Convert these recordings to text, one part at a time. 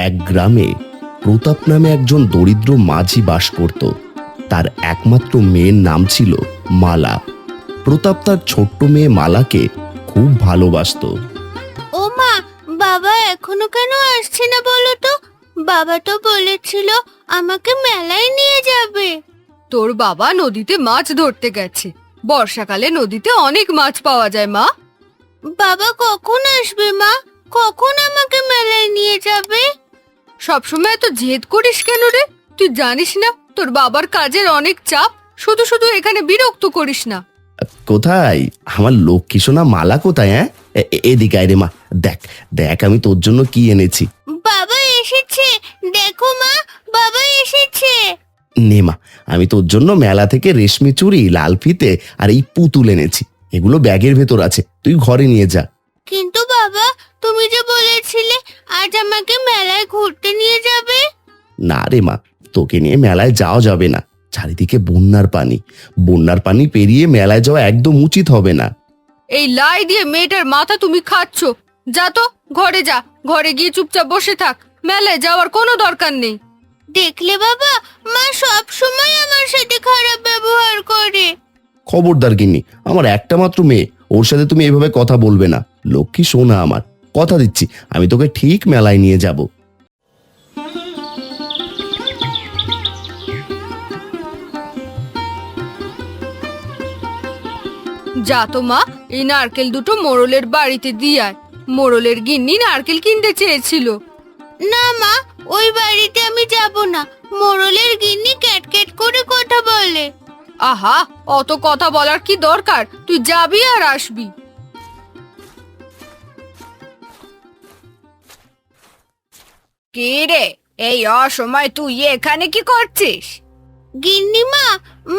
এক গ্রামে প্রতাপ নামে একজন দরিদ্র মাঝি বাস করত। তার একমাত্র মেয়ের নাম ছিল মালা। প্রতাপ তার ছোট্ট মেয়ে মালাকে খুব ভালোবাসতো। ও মা, বাবা এখনো কেন আসছে না বলো তো? বাবা তো বলেছিল আমাকে মেলায় নিয়ে যাবে। তোর বাবা নদীতে মাছ ধরতে গেছে। বর্ষাকালে নদীতে অনেক মাছ পাওয়া যায় মা। বাবা কখন আসবে মা? কখন আমাকে মেলায় নিয়ে যাবে? সবসময় এত জেদ করিস কেন রে? তুই জানিস না তোর বাবার কাজের অনেক চাপ। শুধু শুধু এখানে বিরক্ত করিস না। কোথায় আমার লক্ষ্মী সোনা মালা কোথায়? হ্যাঁ, এদিকে আয় রে মা। দেখ দেখ আমি তোর জন্য কি এনেছি। বাবা এসেছে, দেখো মা, বাবা এসেছে। নে মা, আমি তোর জন্য মেলা থেকে রেশমি চুড়ি, লাল ফিতে আর এই পুতুল এনেছি। এগুলো ব্যাগের ভেতর আছে, তুই ঘরে নিয়ে যা। কিন্তু বাবা, তুমি যে বলেছিলে আজ আমাকে মেলায় ঘুরতে নিয়ে যাবে। না রে মা, তোকে নিয়ে মেলায় যাওয়া যাবে না। চারিদিকে বন্যার পানি, বন্যার পানি পেরিয়ে মেলায় যাওয়া একদম উচিত হবে না। এই লাই দিয়ে মেয়েটার মাথা তুমি খাচ্ছ। যা তো ঘরে যা, ঘরে গিয়ে চুপচাপ বসে থাক। মেলায় যাওয়ার কোনো দরকার নেই। দেখলে বাবা, মা সব সময় আমার সাথে খারাপ ব্যবহার করে। খবরদার গিন্নি, আমার একটা মাত্র মেয়ে, ওর সাথে তুমি এভাবে কথা বলবে না। লক্ষ্মী সোনা আমার, কথা দিচ্ছি আমি তোকে ঠিক মেলায় নিয়ে যাব। যা তো মা, এই নারকেল দুটো মোড়লের বাড়িতে দিয়ে আয়। মোড়লের গিন্নি নারকেল কিনতে চেয়েছিল। না মা, ওই বাড়িতে আমি যাব না। মোড়লের গিন্নি ক্যাটক্যাট করে কথা বলে। আহা, অত কথা বলার কি দরকার? তুই যাবি আর আসবি। কি রে, এই অসময় তুই এখানে কি করছিস? গিন্নিমা,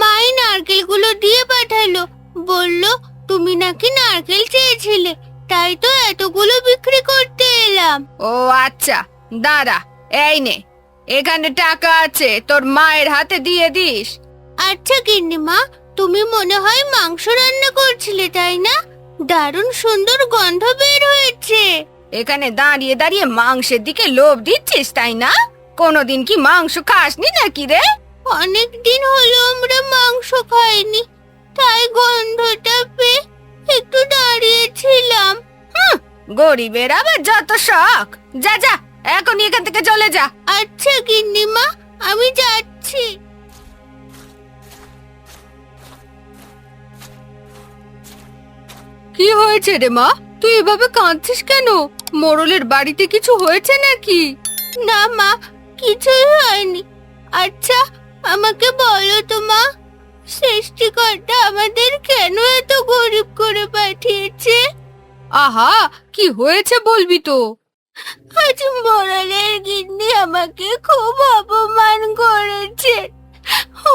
মাই নারকেলগুলো দিয়ে পাঠালো। বলল তুমি নাকি নারকেল চেয়েছিলে, তাই তো এতগুলো বিক্রি করতে এলাম। ও আচ্ছা, দাঁড়া, এই নে, এখানে টাকা আছে, তোর মায়ের হাতে দিয়ে দিস। আচ্ছা গিন্নিমা, তুমি মনে হয় মাংস রান্না করছিলে, তাই না? দারুণ সুন্দর গন্ধ বের হয়েছে। এখানে দাঁড়িয়ে দাঁড়িয়ে মাংসের দিকে লোভ দিচ্ছিস, তাই না? কোনোদিন কি মাংস খাসনি নাকি রে? অনেক দিন হলো আমরা মাংস খাইনি, তাই গন্ধটা পেয়ে একটু দাঁড়িয়েছিলাম। গরিবের আবার যত শখ। যা যা, এখনই এখান থেকে চলে যা। আচ্ছা গিন্নিমা, আমি যাচ্ছি। কি হয়েছে রে মা? তুই এভাবে কাঁদছিস কেন? মোড়লের বাড়িতে কিছু হয়েছে নাকি? না মা, কিছুই হয়নি। আচ্ছা আমাকে বলো তো মা, সৃষ্টিকর্তা আমাদের কেন এত গরিব করে পাঠিয়েছে? আহা, কি হয়েছে বলবি তো। আজ মোড়লের গিন্নি আমাকে খুব অপমান করেছে।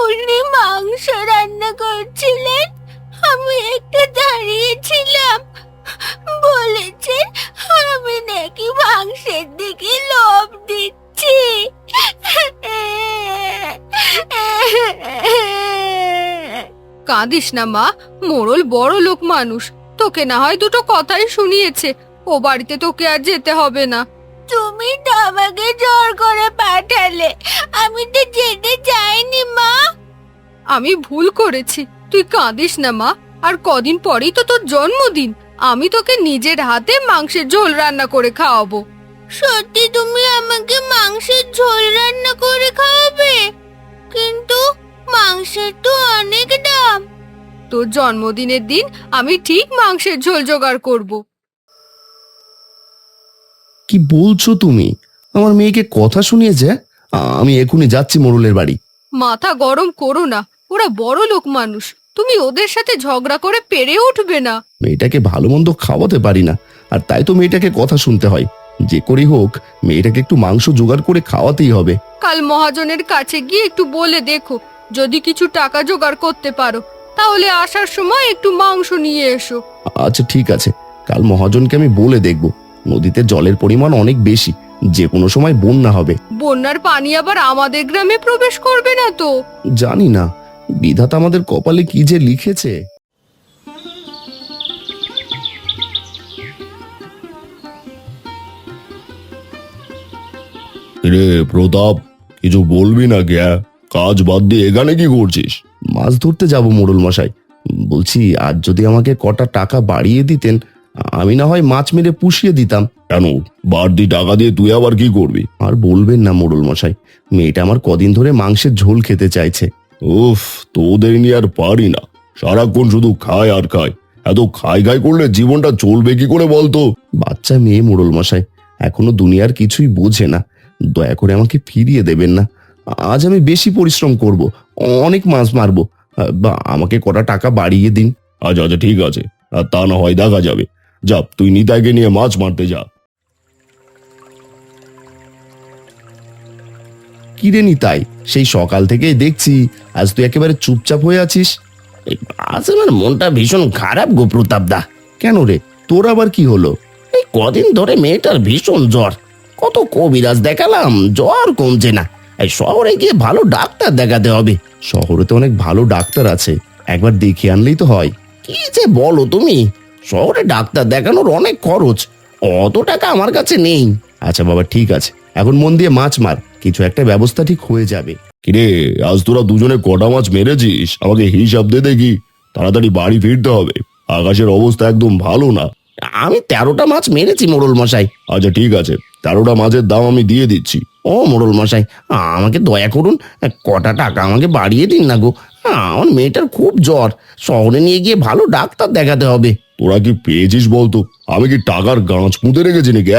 উনি মাংস রান্না করছিলেন, আমি একটু দাঁড়িয়েছিলাম। বলেছেন আমি নাকি মাংসের দিকে লোভ দিচ্ছি। কাঁদিস না মা, মোড়ল বড় লোক মানুষ, তোকে না হয় দুটো কথাই শুনিয়েছে। ও বাড়িতে তোকে আর যেতে হবে না। তুমি তো আমাকে জোর করে পাঠালে, আমি তো যেতে চাইনি মা। আমি ভুল করেছি, তুই কাঁদিস না মা। আর কদিন পরেই তো তোর জন্মদিন। আমি তোকে নিজের হাতে মাংসের ঝোল রান্না করে খাওয়াবো। সত্যি তুমি আমাকে মাংসের ঝোল রান্না করে খাওয়াবে? কিন্তু মাংসের তো অনেক দাম। তোর জন্মদিনের দিন আমি ঠিক মাংসের ঝোল জোগাড় করব। কি বলছো তুমি? আমার মেয়েকে কথা শুনিয়েছে? আমি এখনই যাচ্ছি মোড়লের বাড়ি। মাথা গরম করো না, ওরা বড় লোক মানুষ। তুমি ওদের সাথে ঝগড়া করে পেরে উঠবে না। মেয়েটাকে ভালো মন্দ খাওয়াতে পারি না, আর তাই তো মেয়েটাকে কথা শুনতে হয়। যে করে হোক মেয়েটাকে একটু মাংস জোগাড় করে খাওয়াতেই হবে। কাল মহাজনের কাছে গিয়ে একটু বলে দেখো, যদি কিছু টাকা জোগাড় করতে পারো তাহলে আসার সময় একটু মাংস নিয়ে এসো। আচ্ছা ঠিক আছে, কাল মহাজনকে আমি বলে দেখব। নদীতে জলের পরিমাণ অনেক বেশি, যে কোনো সময় বন্যা হবে। বন্যার পানি আবার আমাদের গ্রামে প্রবেশ করবে না তো? জানি না, বিধাতা আমাদের কপালে কি যে লিখেছে। রে প্রতাপ, কিছু বলবি না কে? কাজ বাদ দিয়ে এখানে কি করছিস? মাছ ধরতে যাব মোড়ল মশাই। বলছি, আজ যদি আমাকে কটা টাকা বাড়িয়ে দিতেন, আমি না হয় মাছ মেরে পুষিয়ে দিতাম। কেন, বাড়তি টাকা দিয়ে তুই আবার কি করবি? আর বলবেন না মোড়ল মশাই, মেয়েটা আমার কদিন ধরে মাংসের ঝোল খেতে চাইছে। উফ, তোদের নিয়ে আর পারি না, সারাক্ষণ শুধু খায় আর খায়। এত খাই খাই করলে জীবনটা চলবে কি করে বলতো? বাচ্চা মেয়ে মোড়ল মশাই, এখনো দুনিয়ার কিছুই বোঝে না। দয়া করে আমাকে ফিরিয়ে দেবেন না। আজ আমি বেশি পরিশ্রম করব, অনেক মাছ মারবো। বা আমাকে কটা টাকা বাড়িয়ে দিন। আচ্ছা আচ্ছা, ঠিক আছে, আর তা না হয় দেখা যাবে। যা, তুই নিতাইকে নিয়ে মাছ মারতে যা। কি রে নিতাই, সেই সকাল থেকেই দেখছি আজ তুই একেবারে চুপচাপ হয়ে আছিস। আজ আমার মনটা ভীষণ খারাপ গো প্রতাপ দা। কেন রে, তোর আবার কি হলো? এই কদিন ধরে মেয়েটার ভীষণ জ্বর। কত কবিরাজ দেখালাম, জ্বর কমছে না। এই শহরে গিয়ে ভালো ডাক্তার দেখাতে হবে। শহরে তো অনেক ভালো ডাক্তার আছে, একবার দেখিয়ে আনলেই তো হয়। কি যে বলো তুমি, শহরে ডাক্তার দেখানোর অনেক খরচ, অত টাকা আমার কাছে নেই। আচ্ছা বাবা, ঠিক আছে, এখন মন দিয়ে মাছ মার, কিছু একটা ব্যবস্থা ঠিক হয়ে যাবে। কিরে, আজ তোরা দুজনে কটা মাছ মেরেছিস? আমাকে হিসাব দে দেখি, তাড়াতাড়ি বাড়ি ফিরতে হবে। আকাশের অবস্থা একদম ভালো না। আমি 13টা মাছ মেরেছি মোড়ল মশাই। আচ্ছা ঠিক আছে, 13টা মাছের দাম আমি দিয়ে দিচ্ছি। ও মোড়ল মশাই, আমাকে দয়া করুন, কটা টাকা আমাকে বাড়িয়ে দিন না গো। আমার মেয়েটার খুব জ্বর, শহরে নিয়ে গিয়ে ভালো ডাক্তার দেখাতে হবে। তোরা কি পেয়েছিস বলতো? আমি কি টাকার গাঁচ পুঁতে রেখেছি নাকি?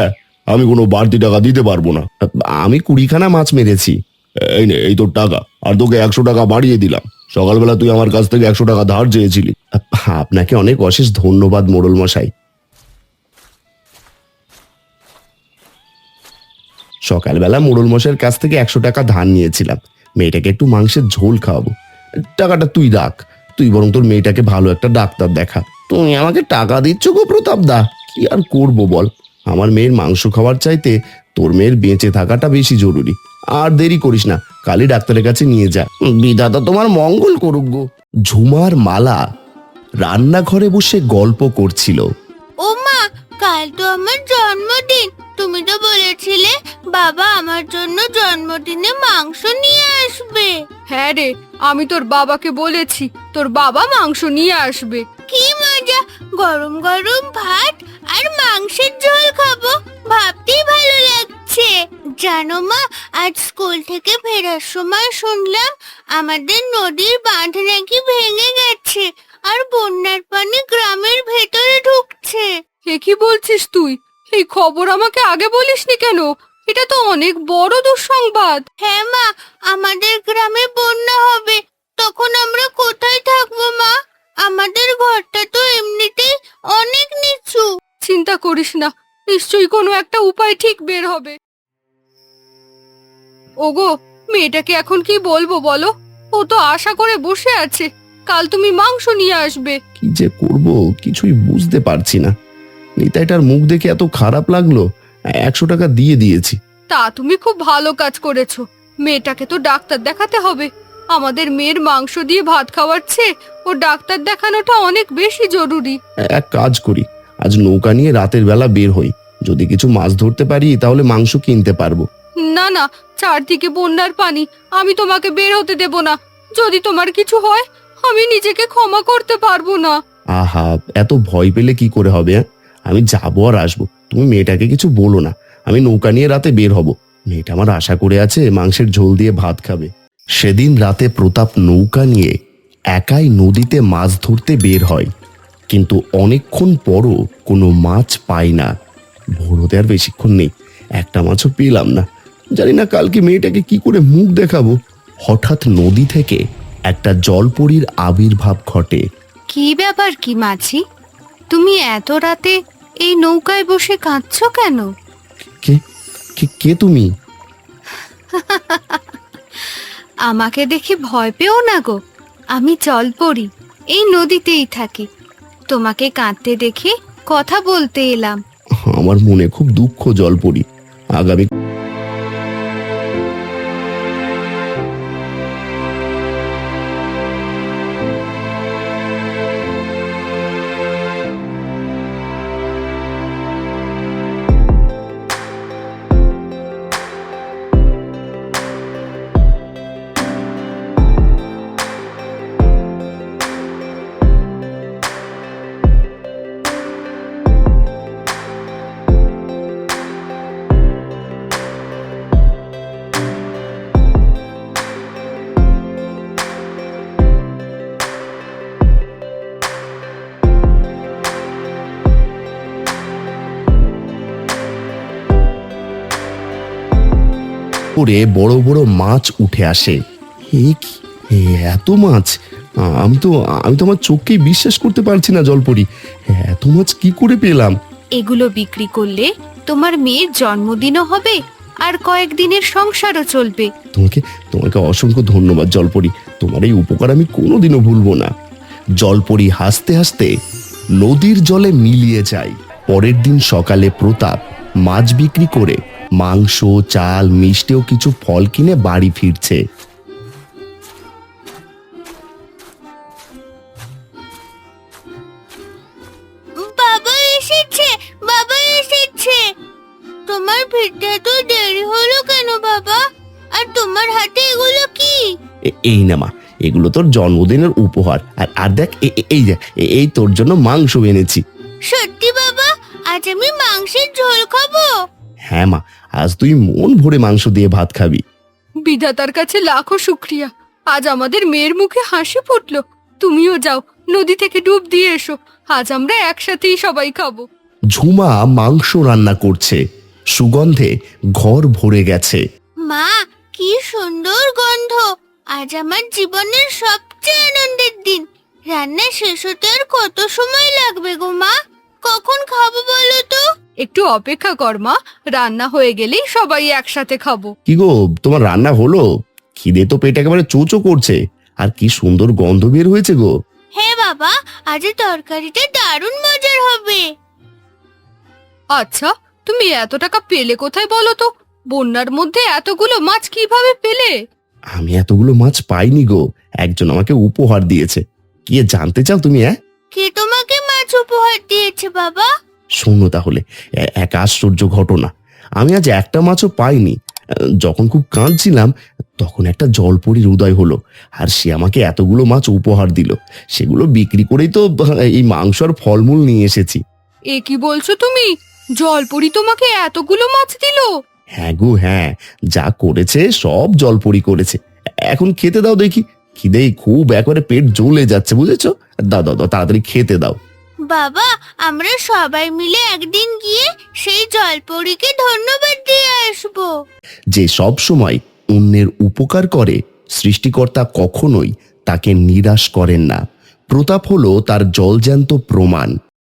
আমি কোনো বাড়তি টাকা দিতে পারবো না। আমি 20খানা মাছ মেরেছি। এই নে, এই তোর টাকা, আর তোকে 100 টাকা বাড়িয়ে দিলাম। সকালবেলা তুই আমার কাছ থেকে 100 টাকা ধার চেয়েছিলি। আপনাকে অনেক অশেষ ধন্যবাদ মোড়ল মশাই। সকালবেলা মোড়ল মশাইয়ের কাছ থেকে 100 টাকা ধার নিয়েছিলাম, মেয়েটাকে একটু মাংসের ঝোল খাওয়াবো। টাকাটা তুই রাখ, তুই বরং তোর মেয়েটাকে ভালো একটা ডাক্তার দেখা। তুমি আমাকে টাকা দিচ্ছ গো প্রতাপ দা, কি আর করব বল। আমার মেয়ের মাংস খাওয়ার চাইতে তোর মেয়ের বেঁচে থাকাটা বেশি জরুরি। আর দেরি করিস না, কালই ডাক্তারের কাছে নিয়ে যা। বিধাতা তোমার মঙ্গল করুক গো। ঝুমার মালা রান্নাঘরে বসে গল্প করছিল। ও মা, কাল তো আমার জন্মদিন। তুমি তো বলেছিলে বাবা আমার জন্য জন্মদিনে মাংস নিয়ে আসবে। হ্যাঁ রে, আমি তোর বাবাকে বলেছি তোর বাবা মাংস নিয়ে আসবে। কি মজা, গরম গরম ভাত আর মাংসের ঝোল খাবো, ভাবতেই ভালো লাগছে। জানো মা, আজ স্কুল থেকে ফেরার সময় শুনলাম আমাদের নদীর বাঁধ নাকি ভেঙে গেছে আর বন্যার পানি গ্রামের ভেতরে ঢুকছে। এ কি বলছিস তুই? এই খবর আমাকে আগে বলিসনি কেন? এটা তো অনেক বড় দুঃসংবাদ। হ্যাঁ মা, আমাদের গ্রামে বন্যা হবে, তখন আমরা কোথায় থাকবো মা? আমাদের ঘরটা তো এমনিতেই অনেক নিচু। চিন্তা করিস না, নিশ্চয়ই কোনো একটা উপায় ঠিক বের হবে। ওগো, মেয়েটাকে এখন কি বলবো বলো? ও তো আশা করে বসে আছে কাল তুমি মাংস নিয়ে আসবে। কি যে করব কিছুই বুঝতে পারছি না। নিতাইটার মুখ দেখে এত খারাপ লাগলো, 100 টাকা দিয়ে দিয়েছি। তা তুমি খুব ভালো কাজ করেছো। মেয়েটাকে তো ডাক্তার দেখাতে হবে। আমাদের মেয়ের মাংস দিয়ে ভাত খাওয়ার চেয়ে ও ডাক্তার দেখানোটা অনেক বেশি জরুরি। এক কাজ করি, আজ নৌকা নিয়ে রাতের বেলা বের হই। যদি কিছু মাছ ধরতে পারি তাহলে মাংস কিনতে পারবো। না না, চারদিকে বন্যার পানি, আমি তোমাকে বের হতে দেব না। যদি তোমার কিছু হয় আমি নিজেকে ক্ষমা করতে পারবো না। আহা, এত ভয় পেলে কি করে হবে? আমি যাবো আর আসবো, তুমি মেয়েটাকে কিছু বলো না। আমি নৌকা নিয়ে রাতে বের হব। মেয়েটা আমার আশা করে আছে মাংসের ঝোল দিয়ে ভাত খাবে। সেদিন রাতে প্রতাপ নৌকা নিয়ে একাই নদীতে মাছ ধরতে বের হয়, কিন্তু অনেকক্ষণ পরও কোনো মাছ পায় না। ভোর হতে আর বেশিক্ষণ নেই, একটা মাছও পেলাম না। জানি না কালকে মেয়েটাকে কি করে মুখ দেখাবো। হঠাৎ নদী থেকে একটা জলপরীর আবির্ভাব ঘটে। কি ব্যাপার কি মাছি, তুমি এত রাতে এই নৌকায় বসে কাঁদছো কেন? কে কে কে তুমি? আমাকে দেখে ভয় পেও না গো, আমি জলপরি, এই নদীতেই থাকি। তোমাকে কাঁদতে দেখে কথা বলতে এলাম। আমার মনে খুব দুঃখ জলপরি। আগামী করে বড় বড় মাছ উঠে আসে। এ কি, এত মাছ! আমি তো আমার চোখকেই বিশ্বাস করতে পারছি না জলপরি। এত মাছ কি করে পেলাম? এগুলো বিক্রি করলে তোমার মেয়ের জন্মদিনও হবে আর কয়েকদিনের সংসারও চলবে। তোমাকে তোমাকে অসংখ্য ধন্যবাদ জলপরি। তোমার এই উপকার আমি কোনোদিনও ভুলবো না। জলপরি হাসতে হাসতে নদীর জলে মিলিয়ে যায়। পরের দিন সকালে প্রতাপ মাছ বিক্রি করে মাংস, চাল, মিষ্টি ও কিছু ফল কিনে বাড়ি ফিরছে। বাবা এসেছে, বাবা এসেছে। তোমার ফিরতে তো দেরি হলো কেন বাবা? আর তোমার হাতে এগুলো কি? এই না মা, এগুলো তোর জন্মদিনের উপহার। আর আর দেখ, এই দেখ, এই তোর জন্য মাংস এনেছি। সত্যি বাবা, আজ আমি মাংসের ঝোল খাবো। হ্যাঁ মা, আজ তুই মন ভরে মাংস দিয়ে ভাত খাবি। বিধাতার কাছে লাখো শুক্রিয়া, আজ আমাদের মেয়ের মুখে হাসি ফুটলো। তুমিও যাও, নদী থেকে ডুব দিয়ে এসো। আজ আমরা একসাথেই সবাই খাবো। ঝুমা মাংস রান্না করছে, সুগন্ধে ঘর ভরে গেছে। মা, কি সুন্দর গন্ধ! আজ আমার জীবনের সবচেয়ে আনন্দের দিন। রান্না শেষ হতে আর কত সময় লাগবে গো মা? কখন খাবো বলো তো? একটু অপেক্ষা কর মা, রান্না হয়ে গেলেই সবাই একসাথে খাবো। কি গো, তোমার রান্না হলো? খিদে তো পেট একেবারে চোচো করছে। আর কি সুন্দর গন্ধ বের হয়েছে গো। হ্যাঁ বাবা, আজ তরকারিটা দারুণ মজার হবে। আচ্ছা, তুমি এত টাকা পেলে কোথায় বলো তো? বন্যার মধ্যে এতগুলো মাছ কিভাবে পেলে? আমি এতগুলো মাছ পাইনি গো, একজন আমাকে উপহার দিয়েছে। কি জানতে চাও তুমি? কে তোমাকে মাছ উপহার দিয়েছে বাবা? শোনো তাহলে, এক আশ্চর্য ঘটনা। আমি আজ একটা মাছও পাইনি। যখন খুব কাঁদছিলাম, তখন একটা জলপরীর উদয় হলো, আর সে আমাকে এতগুলো মাছ উপহার দিল। সেগুলো বিক্রি করেই তো এই মাংস আর ফলমূল নিয়ে এসেছি। এ কি বলছো তুমি? জলপরি তোমাকে এতগুলো মাছ দিল? হ্যাঁ গো হ্যাঁ, যা করেছে সব জলপরি করেছে। এখন খেতে দাও দেখি, খিদেই খুব একবারে পেট জ্বলে যাচ্ছে, বুঝেছো? দাও দাও দাও, তাড়াতাড়ি খেতে দাও। বাবা, আমরা সবাই মিলে একদিন গিয়ে সেই জলপরীকে ধন্যবাদ দিয়ে আসবো। যে সব সময় অন্যের উপকার করে, সৃষ্টিকর্তা কখনোই তাকে নিরাশ করেন না। প্রতাপ হলো তার জলজ্যান্ত প্রমাণ।